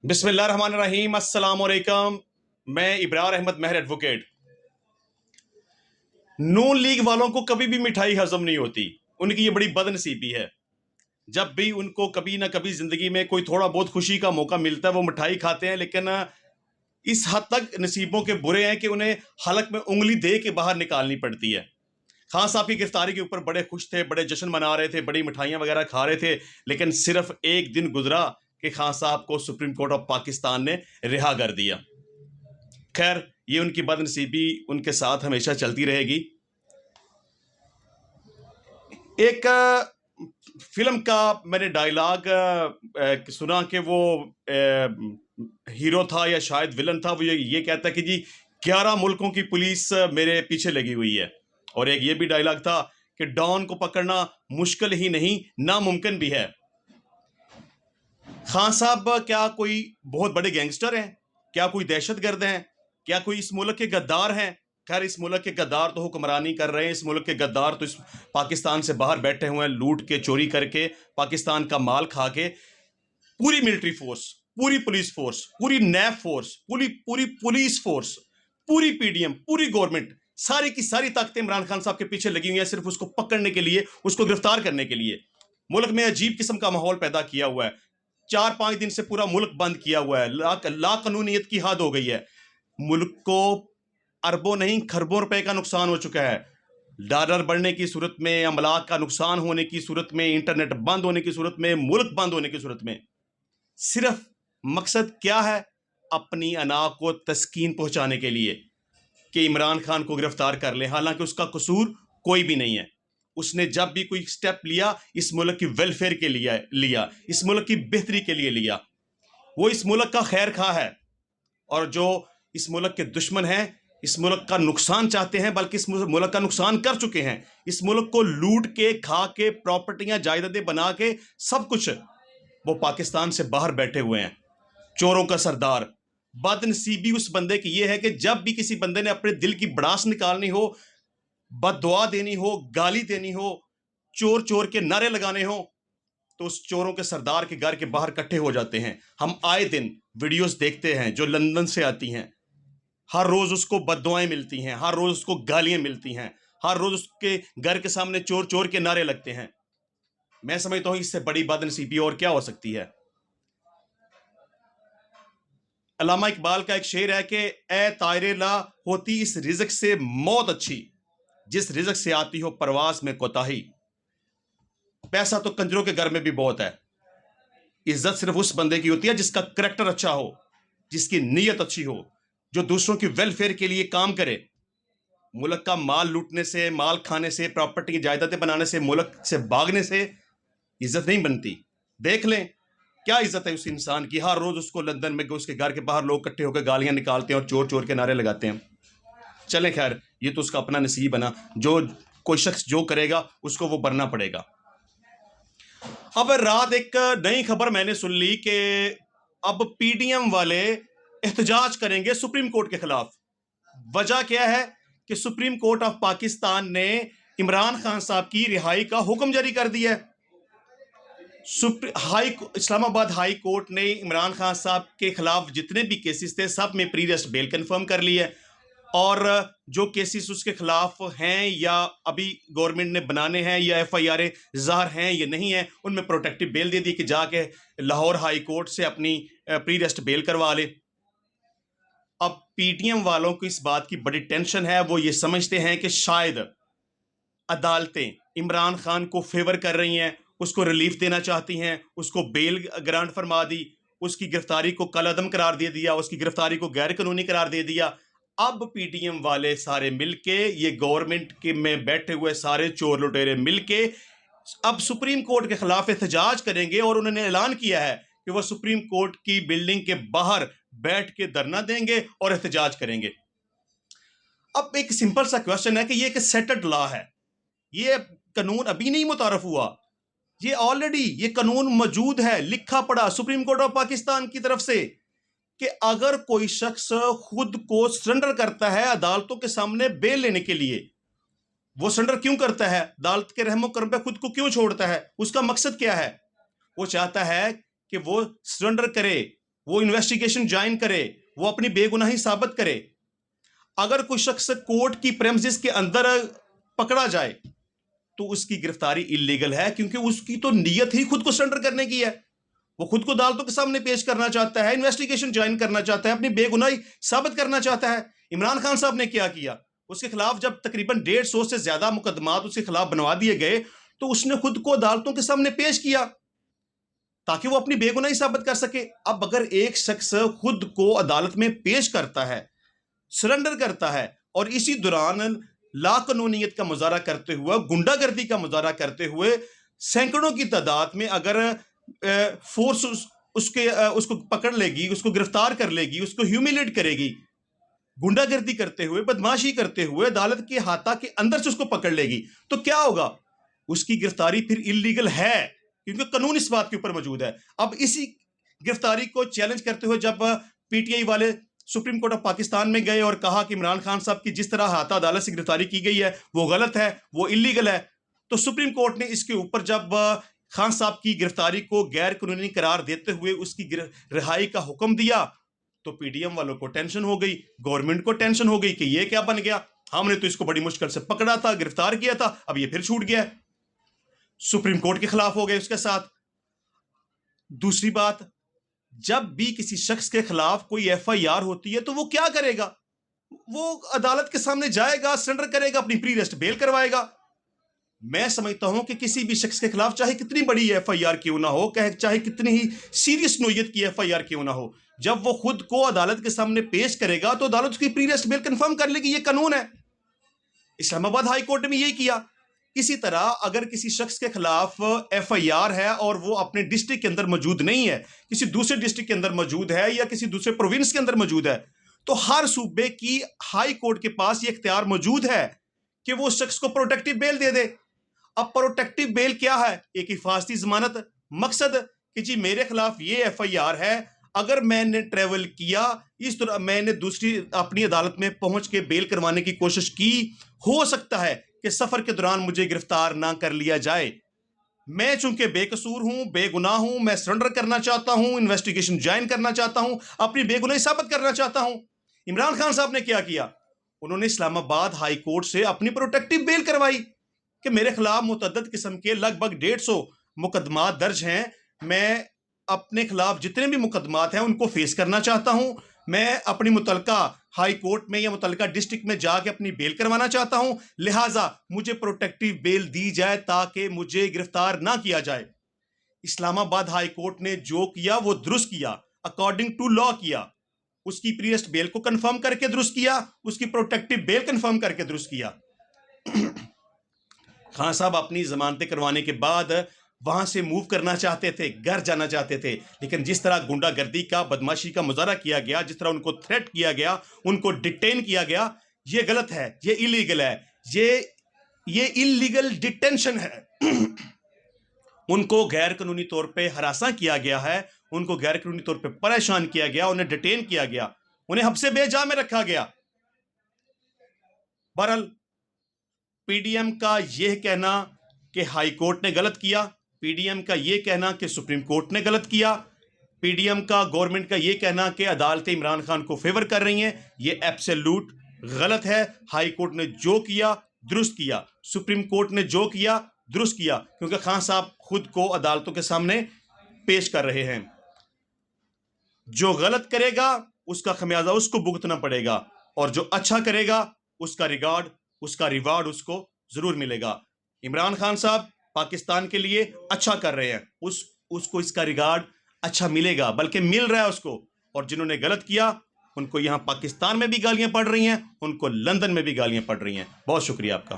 बिस्मिल्लाह रहमान रहीम। अस्सलाम वालेकुम। मैं इब्रार अहमद महर एडवोकेट। नून लीग वालों को कभी भी मिठाई हजम नहीं होती। उनकी ये बड़ी बदनसीबी है। जब भी उनको कभी ना कभी जिंदगी में कोई थोड़ा बहुत खुशी का मौका मिलता है वो मिठाई खाते हैं, लेकिन इस हद तक नसीबों के बुरे हैं कि उन्हें हलक में उंगली दे के बाहर निकालनी पड़ती है। खान साहब की गिरफ्तारी के ऊपर बड़े खुश थे, बड़े जश्न मना रहे थे, बड़ी मिठाइयाँ वगैरह खा रहे थे, लेकिन सिर्फ एक दिन गुजरा कि खान साहब को सुप्रीम कोर्ट ऑफ पाकिस्तान ने रिहा कर दिया। खैर, ये उनकी बदनसीबी उनके साथ हमेशा चलती रहेगी। एक फिल्म का मैंने डायलॉग सुना कि वो हीरो था या शायद विलन था। वो ये कहता कि जी 11 मुल्कों की पुलिस मेरे पीछे लगी हुई है। और एक ये भी डायलॉग था कि डॉन को पकड़ना मुश्किल ही नहीं, नामुमकिन भी है। खान साहब क्या कोई बहुत बड़े गैंगस्टर हैं? क्या कोई दहशतगर्द हैं? क्या कोई इस मुल्क के गद्दार हैं? खैर, इस मुल्क के गद्दार तो हुक्मरानी कर रहे हैं। इस मुल्क के गद्दार तो इस पाकिस्तान से बाहर बैठे हुए हैं, लूट के चोरी करके पाकिस्तान का माल खा के। पूरी मिलिट्री फोर्स, पूरी पुलिस फोर्स, पूरी नैब फोर्स, पूरी पूरी पुलिस फोर्स, पूरी पीडीएम, पूरी गवर्नमेंट, सारी की सारी ताकतें इमरान खान साहब के पीछे लगी हुई हैं, सिर्फ उसको पकड़ने के लिए, उसको गिरफ्तार करने के लिए। मुल्क में अजीब किस्म का माहौल पैदा किया हुआ है। 4-5 दिन से पूरा मुल्क बंद किया हुआ है। ला कानूनियत की हद हो गई है। मुल्क को अरबों नहीं खरबों रुपए का नुकसान हो चुका है। डॉलर बढ़ने की सूरत में, अमलाक का नुकसान होने की सूरत में, इंटरनेट बंद होने की सूरत में, मुल्क बंद होने की सूरत में सिर्फ मकसद क्या है? अपनी अना को तस्कीन पहुंचाने के लिए कि इमरान खान को गिरफ्तार कर ले, हालांकि उसका कसूर कोई भी नहीं है। उसने जब भी कोई स्टेप लिया इस मुल्क की वेलफेयर के लिए लिया, इस मुल्क की बेहतरी के लिए लिया। वो इस मुल्क का खैर खा है। और जो इस मुल्क के दुश्मन हैं, इस मुल्क का नुकसान चाहते हैं, बल्कि इस मुल्क का नुकसान कर चुके हैं, इस मुल्क को लूट के खा के प्रॉपर्टियां जायदादें बना के सब कुछ, वो पाकिस्तान से बाहर बैठे हुए हैं। चोरों का सरदार। बदनसीबी उस बंदे की ये है कि जब भी किसी बंदे ने अपने दिल की भड़ास निकालनी हो, बददुआ देनी हो, गाली देनी हो, चोर चोर के नारे लगाने हो, तो उस चोरों के सरदार के घर के बाहर इकट्ठे हो जाते हैं। हम आए दिन वीडियोस देखते हैं जो लंदन से आती हैं। हर रोज उसको बददुआएं मिलती हैं, हर रोज उसको गालियां मिलती हैं, हर रोज उसके घर के सामने चोर चोर के नारे लगते हैं। मैं समझता हूं इससे बड़ी बदनसीबी और क्या हो सकती है। अल्लामा इकबाल का एक शेर है कि ए तायरे ला होती इस रिज़्क से मौत अच्छी, जिस रिज़्क से आती हो परवास में कोताही। पैसा तो कंजरों के घर में भी बहुत है। इज्जत सिर्फ उस बंदे की होती है जिसका करैक्टर अच्छा हो, जिसकी नीयत अच्छी हो, जो दूसरों की वेलफेयर के लिए काम करे। मुल्क का माल लूटने से, माल खाने से, प्रॉपर्टी की जायदादें बनाने से, मुल्क से भागने से इज्जत नहीं बनती। देख लें क्या इज्जत है उस इंसान की। हर रोज उसको लंदन में उसके घर के बाहर लोग इकट्ठे होकर गालियां निकालते हैं और चोर चोर के नारे लगाते हैं। चलें, खैर, ये तो उसका अपना नसीब बना। जो कोई शख्स जो करेगा उसको वो भरना पड़ेगा। अब रात एक नई खबर मैंने सुन ली कि अब पीडीएम वाले एहतजाज करेंगे सुप्रीम कोर्ट के खिलाफ। वजह क्या है कि सुप्रीम कोर्ट ऑफ पाकिस्तान ने इमरान खान साहब की रिहाई का हुक्म जारी कर दिया है। इस्लामाबाद हाई कोर्ट ने इमरान खान साहब के खिलाफ जितने भी केसेस थे सब में प्री अरेस्ट बेल कंफर्म कर ली है। और जो केसेस उसके खिलाफ हैं या अभी गवर्नमेंट ने बनाने हैं या एफआईआर ज़ाहिर हैं या नहीं है, उनमें प्रोटेक्टिव बेल दे दी कि जाके लाहौर हाई कोर्ट से अपनी प्री अरेस्ट बेल करवा ले। अब पीटीएम वालों को इस बात की बड़ी टेंशन है। वो ये समझते हैं कि शायद अदालतें इमरान खान को फेवर कर रही हैं, उसको रिलीफ देना चाहती हैं, उसको बेल ग्रांट फरमा दी, उसकी गिरफ्तारी को कलअदम करार दे दिया, उसकी गिरफ्तारी को गैर कानूनी करार दे दिया। अब पीटीएम वाले सारे मिलके, ये गवर्नमेंट के में बैठे हुए सारे चोर लुटेरे मिलके अब सुप्रीम कोर्ट के खिलाफ एहतजाज करेंगे। और उन्होंने ऐलान किया है कि वह सुप्रीम कोर्ट की बिल्डिंग के बाहर बैठ के धरना देंगे और एहतजाज करेंगे। अब एक सिंपल सा क्वेश्चन है कि ये एक सेटल्ड लॉ है, ये कानून अभी नहीं मुतारफ हुआ, ये ऑलरेडी ये कानून मौजूद है, लिखा पड़ा सुप्रीम कोर्ट ऑफ पाकिस्तान की तरफ से कि अगर कोई शख्स खुद को सरेंडर करता है अदालतों के सामने बेल लेने के लिए, वो सरेंडर क्यों करता है, अदालत के रहमो करम पे खुद को क्यों छोड़ता है, उसका मकसद क्या है? वो चाहता है कि वो सरेंडर करे, وہ انویسٹیگیشن جوائن کرے, وہ اپنی بے گناہی ثابت کرے. اگر کوئی شخص کورٹ کی پریمسز کے اندر پکڑا جائے تو اس کی گرفتاری اللیگل ہے, کیونکہ اس کی تو نیت ہی خود کو سرنڈر کرنے کی ہے. وہ خود کو عدالتوں کے سامنے پیش کرنا چاہتا ہے, انویسٹیگیشن جوائن کرنا چاہتا ہے, اپنی بے گناہی ثابت کرنا چاہتا ہے. عمران خان صاحب نے کیا اس کے خلاف جب تقریباً 150 سے زیادہ مقدمات اس کے خلاف بنوا دیے گئے تو اس نے خود کو عدالتوں کے سامنے پیش کیا تاکہ وہ اپنی بے گناہی ثابت کر سکے. اب اگر ایک شخص خود کو عدالت میں پیش کرتا ہے, سرنڈر کرتا ہے, اور اسی دوران لا قانونیت کا مظاہرہ کرتے ہوئے, گنڈا گردی کا مظاہرہ کرتے ہوئے سینکڑوں کی تعداد میں اگر فورس اس کو پکڑ لے گی, اس کو گرفتار کر لے گی, اس کو ہیومیلیٹ کرے گی, گنڈا گردی کرتے ہوئے, بدماشی کرتے ہوئے عدالت کے احاطہ کے اندر سے اس کو پکڑ لے گی, تو کیا ہوگا؟ اس کی گرفتاری پھر اللیگل ہے, کیونکہ قانون اس بات کے اوپر موجود ہے. اب اسی گرفتاری کو چیلنج کرتے ہوئے جب پی ٹی آئی والے سپریم کورٹ آف پاکستان میں گئے اور کہا کہ عمران خان صاحب کی جس طرح احاطہ عدالت سے گرفتاری کی گئی ہے وہ غلط ہے, وہ اللیگل ہے, تو سپریم کورٹ نے اس کے اوپر جب خان صاحب کی گرفتاری کو غیر قانونی قرار دیتے ہوئے اس کی رہائی کا حکم دیا تو پی ڈی ایم والوں کو ٹینشن ہو گئی, گورنمنٹ کو ٹینشن ہو گئی کہ یہ کیا بن گیا, ہم نے تو اس کو بڑی مشکل سے پکڑا تھا, گرفتار کیا تھا, اب یہ پھر چھوٹ گیا. سپریم کورٹ کے خلاف ہو گئے اس کے ساتھ. دوسری بات, جب بھی کسی شخص کے خلاف کوئی ایف آئی آر ہوتی ہے تو وہ کیا کرے گا؟ وہ عدالت کے سامنے جائے گا, سرنڈر کرے گا, اپنی پری ریسٹ بیل کروائے گا. میں سمجھتا ہوں کہ کسی بھی شخص کے خلاف چاہے کتنی بڑی ایف آئی آر کیوں نہ ہو, چاہے کتنی ہی سیریس نوعیت کی ایف آئی آر کیوں نہ ہو, جب وہ خود کو عدالت کے سامنے پیش کرے گا تو عدالت اس کی پری ریسٹ بیل کنفرم کر لے گی, یہ قانون ہے. اسلام آباد ہائی کورٹ نے بھی یہی کیا. اسی طرح اگر کسی شخص کے خلاف ایف آئی آر ہے اور وہ اپنے ڈسٹرکٹ کے اندر موجود نہیں ہے, کسی دوسرے ڈسٹرکٹ کے اندر موجود ہے یا کسی دوسرے پروونس کے اندر موجود ہے, تو ہر صوبے کی ہائی کورٹ کے پاس یہ اختیار موجود ہے کہ وہ شخص کو پروٹیکٹیو بیل دے دے. اب پروٹیکٹیو بیل کیا ہے؟ ایک حفاظتی ضمانت. مقصد کہ جی میرے خلاف یہ ایف آئی آر ہے, اگر میں نے ٹریول کیا اس طرح, میں نے دوسری اپنی عدالت میں پہنچ کے بیل کروانے کی کوشش کی, ہو سکتا ہے کہ سفر کے دوران مجھے گرفتار نہ کر لیا جائے. میں چونکہ بے قصور ہوں, بے گناہ ہوں, میں سرنڈر کرنا چاہتا ہوں, انویسٹیگیشن جوائن کرنا چاہتا ہوں, اپنی بے گناہی ثابت کرنا چاہتا ہوں. عمران خان صاحب نے کیا؟ انہوں نے اسلام آباد ہائی کورٹ سے اپنی پروٹیکٹیو بیل کروائی کہ میرے خلاف متعدد قسم کے لگ بھگ 150 مقدمات درج ہیں, میں اپنے خلاف جتنے بھی مقدمات ہیں ان کو فیس کرنا چاہتا ہوں, میں اپنی متعلقہ ہائی کورٹ میں یا متعلقہ ڈسٹرکٹ میں جا کے اپنی بیل کروانا چاہتا ہوں, لہٰذا مجھے پروٹیکٹیو بیل دی جائے تاکہ مجھے گرفتار نہ کیا جائے. اسلام آباد ہائی کورٹ نے جو کیا وہ درست کیا, اکارڈنگ ٹو لا کیا, اس کی پری ریسٹ بیل کو کنفرم کر کے درست کیا, اس کی پروٹیکٹیو بیل کنفرم کر کے درست کیا. خان صاحب اپنی ضمانتیں کروانے کے بعد وہاں سے موو کرنا چاہتے تھے, گھر جانا چاہتے تھے, لیکن جس طرح گنڈا گردی کا, بدماشی کا مظاہرہ کیا گیا, جس طرح ان کو تھریٹ کیا گیا, ان کو ڈیٹین کیا گیا, یہ غلط ہے, یہ اللیگل ہے, یہ اللیگل ڈیٹینشن ہے. ان کو غیر قانونی طور پہ ہراساں کیا گیا ہے, ان کو غیر قانونی طور پہ پریشان کیا گیا, انہیں ڈیٹین کیا گیا, انہیں حبس بے جا میں رکھا گیا. بہرحال پی ڈی ایم کا یہ کہنا کہ ہائی کورٹ نے غلط کیا, پی ڈی ایم کا یہ کہنا کہ سپریم کورٹ نے غلط کیا, پی ڈی ایم کا, گورنمنٹ کا یہ کہنا کہ عدالتیں عمران خان کو فیور کر رہی ہیں, یہ ایبسلیوٹ غلط ہے. ہائی کورٹ نے جو کیا درست کیا, سپریم کورٹ نے جو کیا درست کیا, کیونکہ خان صاحب خود کو عدالتوں کے سامنے پیش کر رہے ہیں. جو غلط کرے گا اس کا خمیازہ اس کو بھگتنا پڑے گا, اور جو اچھا کرے گا اس کا ریوارڈ اس کو ضرور ملے گا. عمران خان صاحب پاکستان کے لیے اچھا کر رہے ہیں, اس کو اس کا ریوارڈ اچھا ملے گا, بلکہ مل رہا ہے اس کو. اور جنہوں نے غلط کیا ان کو یہاں پاکستان میں بھی گالیاں پڑ رہی ہیں, ان کو لندن میں بھی گالیاں پڑ رہی ہیں. بہت شکریہ آپ کا.